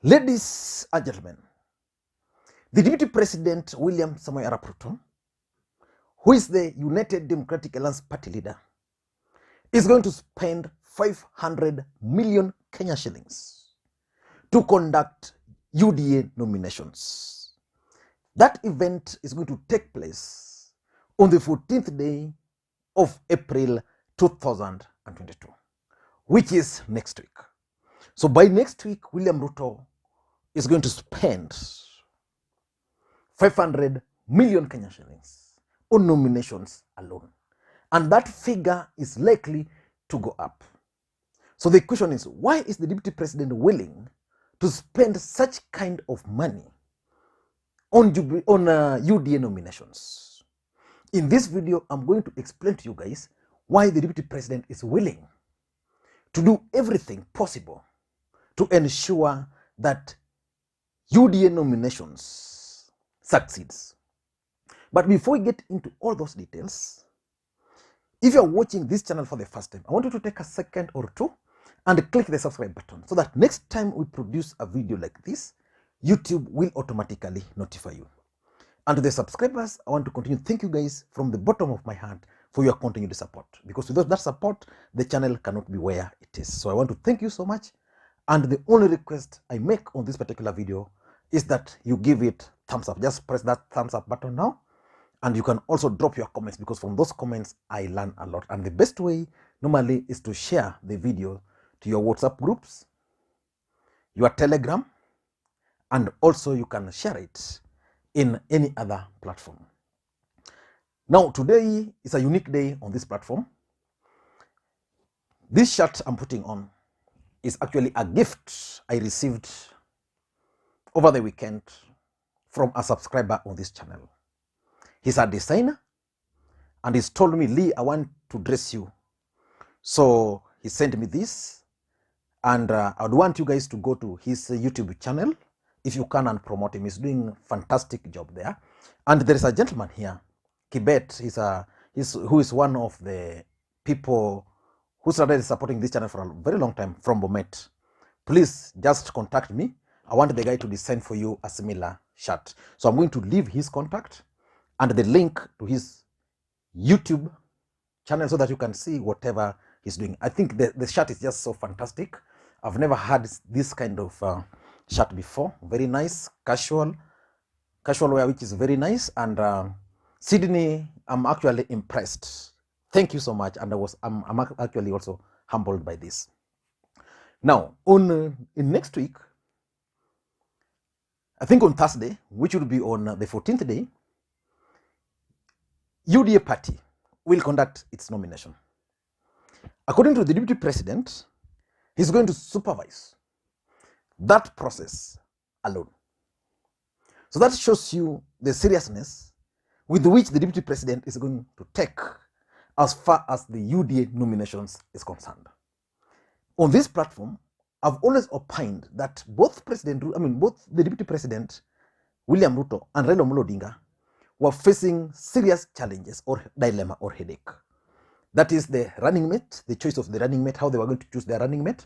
Ladies and gentlemen, the Deputy President William Samoei Arap Ruto, who is the United Democratic Alliance Party leader, is going to spend 500 million Kenya shillings to conduct UDA nominations. That event is going to take place on the 14th day of April 2022, which is next week. So by next week, William Ruto is going to spend 500 million Kenya shillings on nominations alone. And that figure is likely to go up. So the question is, why is the Deputy President willing to spend such kind of money on UDA nominations? In this video, I'm going to explain to you guys why the Deputy President is willing to do everything possible to ensure that UDA nominations succeeds. But before we get into all those details, if you're watching this channel for the first time, I want you to take a second or two and click the subscribe button so that next time we produce a video like this, YouTube will automatically notify you. And to the subscribers, I want to continue to thank you guys from the bottom of my heart for your continued support, because without that support, the channel cannot be where it is. So I want to thank you so much. And the only request I make on this particular video is that you give it thumbs up. Just press that thumbs up button now. And you can also drop your comments, because from those comments, I learn a lot. And the best way normally is to share the video to your WhatsApp groups, your Telegram, and also you can share it in any other platform. Now, today is a unique day on this platform. This shirt I'm putting on is actually a gift I received over the weekend from a subscriber on this channel. He's a designer and he's told me, Lee, I want to dress you. So he sent me this, and I would want you guys to go to his YouTube channel if you can and promote him. He's doing a fantastic job there. And there is a gentleman here, Kibet, who is one of the people who started supporting this channel for a very long time, from Bomet. Please just contact me. I want the guy to design for you a similar shirt. So I'm going to leave his contact and the link to his YouTube channel so that you can see whatever he's doing. I think the shirt is just so fantastic. I've never had this kind of shirt before. Very nice, casual wear, which is very nice. And Sydney, I'm actually impressed. Thank you so much. And I'm actually also humbled by this. Now, in next week, I think on Thursday, which will be on the 14th day, UDA party will conduct its nomination. According to the Deputy President, he's going to supervise that process alone. So that shows you the seriousness with which the Deputy President is going to take as far as the UDA nominations is concerned. On this platform, I've always opined that both the Deputy President, William Ruto, and Raila Odinga were facing serious challenges or dilemma or headache. That is the running mate, the choice of the running mate, how they were going to choose their running mate,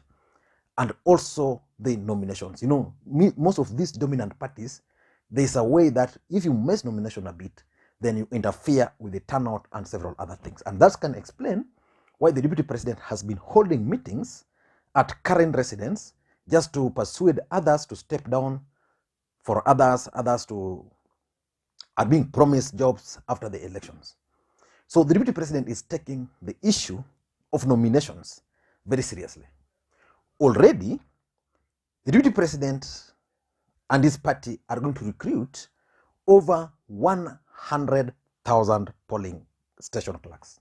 and also the nominations. You know, most of these dominant parties, there's a way that if you mess nomination a bit, then you interfere with the turnout and several other things. And that can explain why the Deputy President has been holding meetings at current residents just to persuade others to step down, for others are being promised jobs after the elections. So the Deputy President is taking the issue of nominations very seriously. Already, the Deputy President and his party are going to recruit over 100,000 polling station clerks.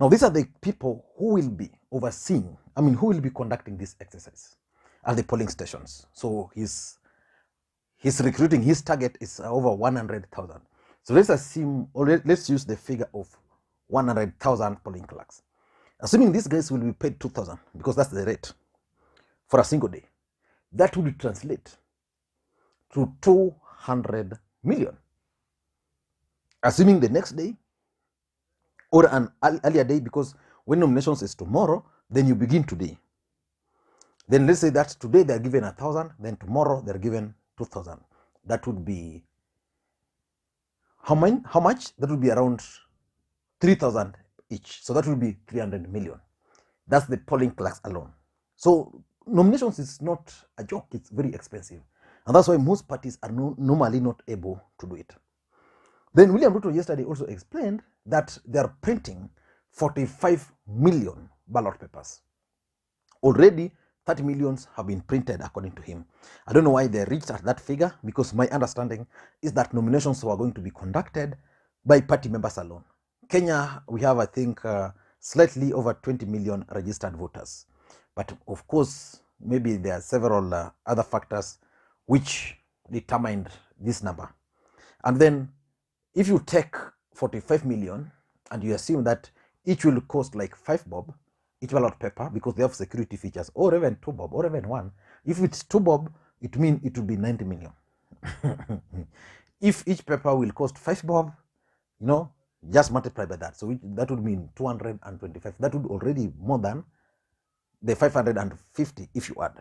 Now, these are the people who will be overseeing, who will be conducting this exercise at the polling stations. So he's recruiting, his target is over 100,000. So let's assume, or let's use the figure of 100,000 polling clerks. Assuming these guys will be paid 2,000, because that's the rate for a single day, that would translate to 200 million. Assuming the next day or an earlier day, because when nominations is tomorrow, then you begin today. Then let's say that today they're given 1,000, then tomorrow they're given 2,000. That would be how much? That would be around 3,000 each. So that would be 300 million. That's the polling clerks alone. So nominations is not a joke. It's very expensive. And that's why most parties are normally not able to do it. Then William Ruto yesterday also explained that they are printing 45 million ballot papers. Already 30 millions have been printed according to him. I don't know why they reached at that figure, because my understanding is that nominations were going to be conducted by party members alone. Kenya, we have, I think, slightly over 20 million registered voters. But of course, maybe there are several other factors which determined this number. And then if you take 45 million and you assume that each will cost like 5 bob, each ballot paper, because they have security features, or even 2 bob, or even 1. If it's 2 bob, it means it will be 90 million. If each paper will cost 5 bob, just multiply by that. So that would mean 225. That would already more than the 550 if you add.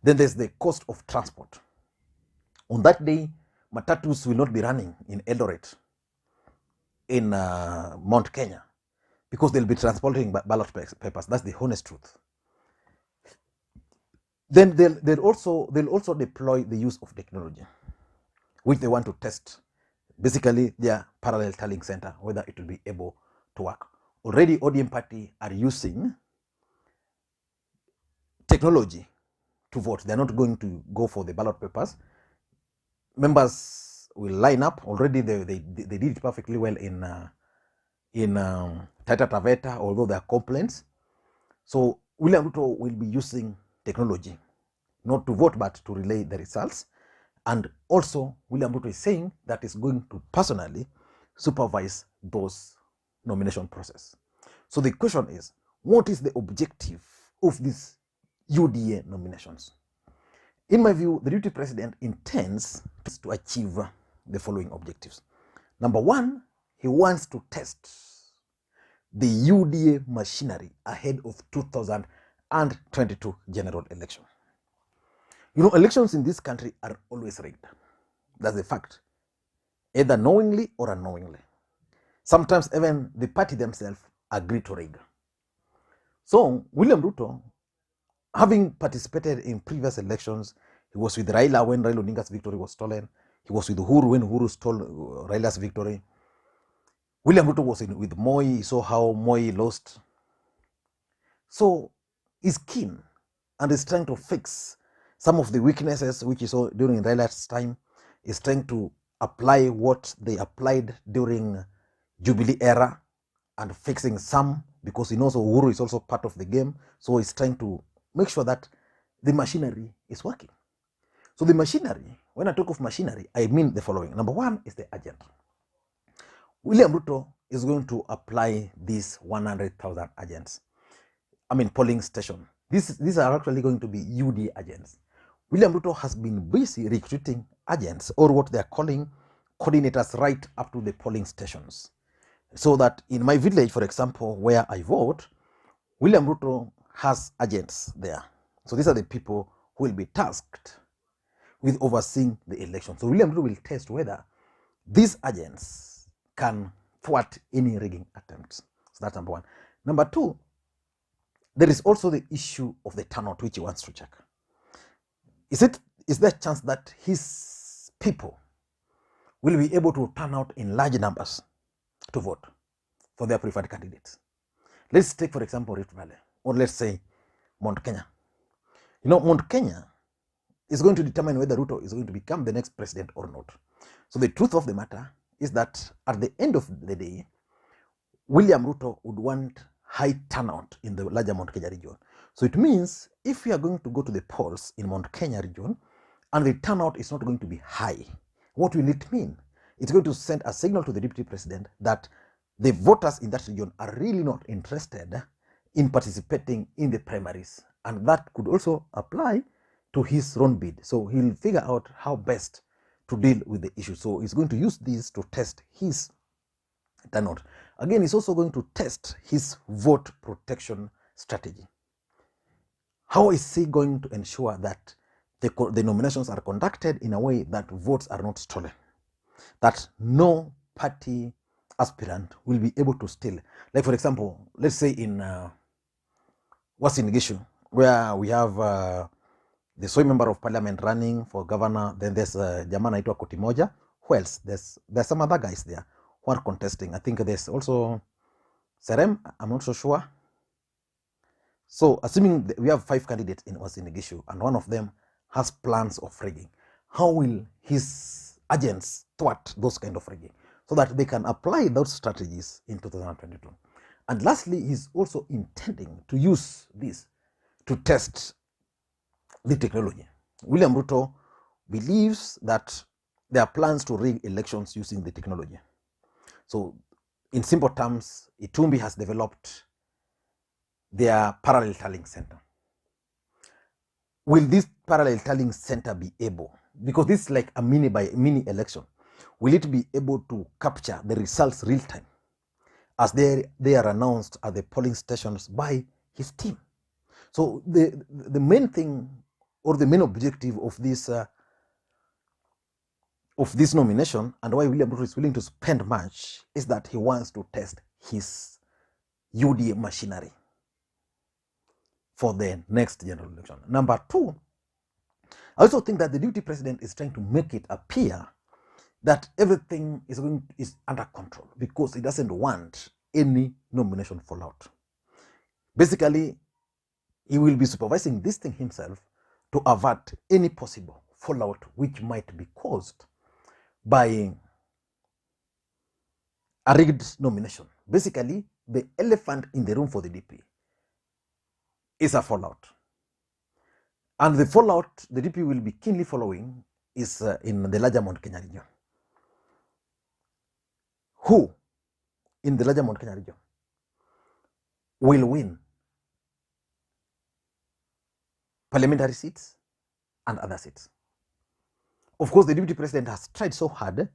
Then there's the cost of transport. On that day, matatus will not be running in Eldoret, in Mount Kenya, because they'll be transporting ballot papers. That's the honest truth. Then they'll also deploy the use of technology, which they want to test. Basically, their parallel tallying center, whether it will be able to work. Already, ODM party are using technology to vote. They're not going to go for the ballot papers. Members will line up. Already, they did it perfectly well in Taita Taveta, although there are complaints. So William Ruto will be using technology, not to vote, but to relay the results. And also, William Ruto is saying that he's going to personally supervise those nomination process. So the question is, what is the objective of these UDA nominations? In my view, the deputy president intends to achieve the following objectives. Number one, he wants to test the UDA machinery ahead of 2022 general election. Elections in this country are always rigged. That's a fact, either knowingly or unknowingly. Sometimes even the party themselves agree to rig. So William Ruto, having participated in previous elections, he was with Raila when Raila Odinga's victory was stolen. He was with Uhuru when Uhuru stole Raila's victory. William Ruto was with Moi. He saw how Moi lost. So he's keen and is trying to fix some of the weaknesses which he saw during Raila's time. Is trying to apply what they applied during Jubilee era and fixing some, because he knows Uhuru is also part of the game. So he's trying to make sure that the machinery is working. So the machinery, when I talk of machinery, I mean the following. Number one is the agent. William Ruto is going to apply these 100,000 agents. Polling station. These are actually going to be UD agents. William Ruto has been busy recruiting agents, or what they're calling coordinators, right up to the polling stations. So that in my village, for example, where I vote, William Ruto has agents there. So these are the people who will be tasked with overseeing the election. So William Ruto will test whether these agents can thwart any rigging attempts. So that's number one. Number two, there is also the issue of the turnout, which he wants to check. Is there a chance that his people will be able to turn out in large numbers to vote for their preferred candidates? Let's take, for example, Rift Valley, or let's say Mount Kenya. Mount Kenya is going to determine whether Ruto is going to become the next president or not. So the truth of the matter is that at the end of the day, William Ruto would want high turnout in the larger Mount Kenya region. So it means if we are going to go to the polls in Mount Kenya region and the turnout is not going to be high, what will it mean? It's going to send a signal to the deputy president that the voters in that region are really not interested in participating in the primaries. And that could also apply to his own bid. So he'll figure out how best to deal with the issue. So he's going to use this to test his turnout. Again, he's also going to test his vote protection strategy. How is he going to ensure that the nominations are conducted in a way that votes are not stolen? That no party aspirant will be able to steal. Like, for example, let's say in Uasin Gishu, where we have the soy member of parliament running for governor, then there's jamaa naitwa Kotimoja. Who else? There's some other guys there who are contesting. I think there's also Serem, I'm not so sure. So assuming we have 5 candidates in Uasin Gishu and one of them has plans of rigging, how will his agents thwart those kind of rigging so that they can apply those strategies in 2022? And lastly, he's also intending to use this to test the technology. William Ruto believes that there are plans to rig elections using the technology. So in simple terms, Itumbi has developed their parallel tallying center. Will this parallel tallying center be able, because this is like a mini election, will it be able to capture the results real time as they are announced at the polling stations by his team? So the main thing, or the main objective of this nomination, and why William Ruto is willing to spend much, is that he wants to test his UDA machinery for the next general election. Number 2, I also think that the deputy president is trying to make it appear that everything is under control because he doesn't want any nomination fallout. Basically, he will be supervising this thing himself to avert any possible fallout which might be caused by a rigged nomination. Basically, the elephant in the room for the DP is a fallout. And the fallout the DP will be keenly following is in the larger Mount Kenya region. Who in the larger Mount Kenya region will win parliamentary seats and other seats? Of course, the deputy president has tried so hard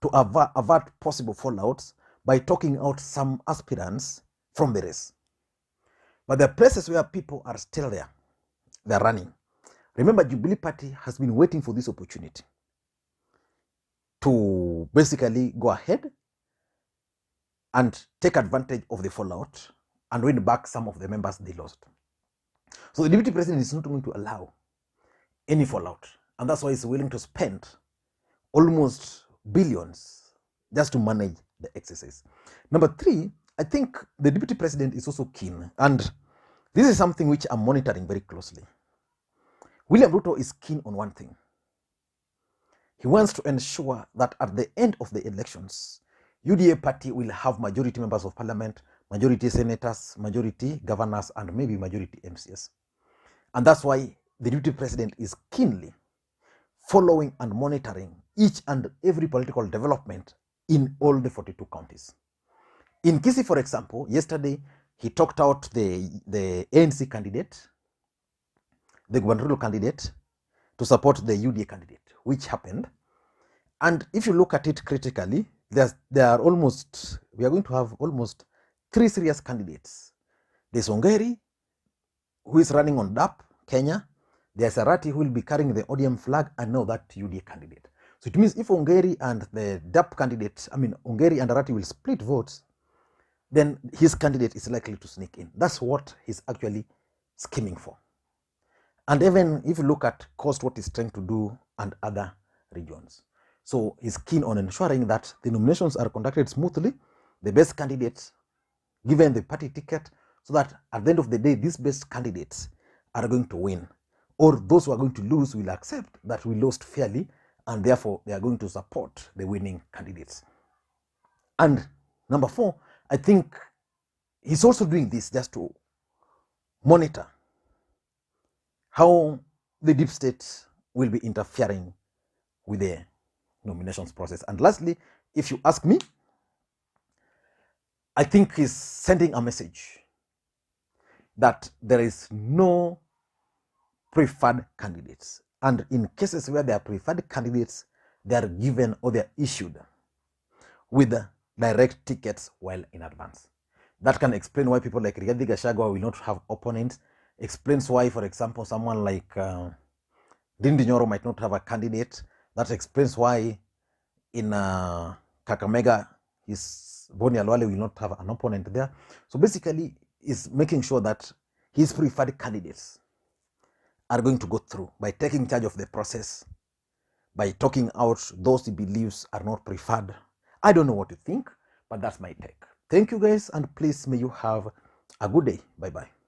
to avert possible fallouts by talking out some aspirants from the race. But there are places where people are still there. They're running. Remember, Jubilee Party has been waiting for this opportunity to basically go ahead and take advantage of the fallout and win back some of the members they lost. So the deputy president is not going to allow any fallout. And that's why he's willing to spend almost billions just to manage the exercise. Number 3, I think the deputy president is also keen, and this is something which I'm monitoring very closely. William Ruto is keen on one thing. He wants to ensure that at the end of the elections, UDA party will have majority members of parliament, majority senators, majority governors, and maybe majority MCS. And that's why the deputy president is keenly following and monitoring each and every political development in all the 42 counties. In Kisii, for example, yesterday he talked out the ANC candidate, the gubernatorial candidate, to support the UDA candidate, which happened. And if you look at it critically, we are going to have almost 3 serious candidates. There's Ongeri, who is running on DAP, Kenya. There's Arati, who will be carrying the ODM flag, and now that UDA candidate. So it means if Ongeri and the DAP candidate, Ongeri and Arati will split votes, then his candidate is likely to sneak in. That's what he's actually scheming for. And even if you look at Coast, what he's trying to do, and other regions. So he's keen on ensuring that the nominations are conducted smoothly, the best candidates given the party ticket, so that at the end of the day, these best candidates are going to win. Or those who are going to lose will accept that we lost fairly, and therefore they are going to support the winning candidates. And number 4, I think he's also doing this just to monitor how the deep state will be interfering with the nominations process. And lastly, if you ask me, I think he's sending a message that there is no preferred candidates. And in cases where there are preferred candidates, they are given or they are issued with direct tickets well in advance. That can explain why people like Rigathi Gachagua will not have opponents. explains why, for example, someone like Ndindi Nyoro might not have a candidate. That explains why in Kakamega, his Boni Alwale will not have an opponent there. So basically, is making sure that his preferred candidates are going to go through by taking charge of the process, by talking out those he believes are not preferred. I don't know what you think, but that's my take. Thank you guys, and please may you have a good day. Bye-bye.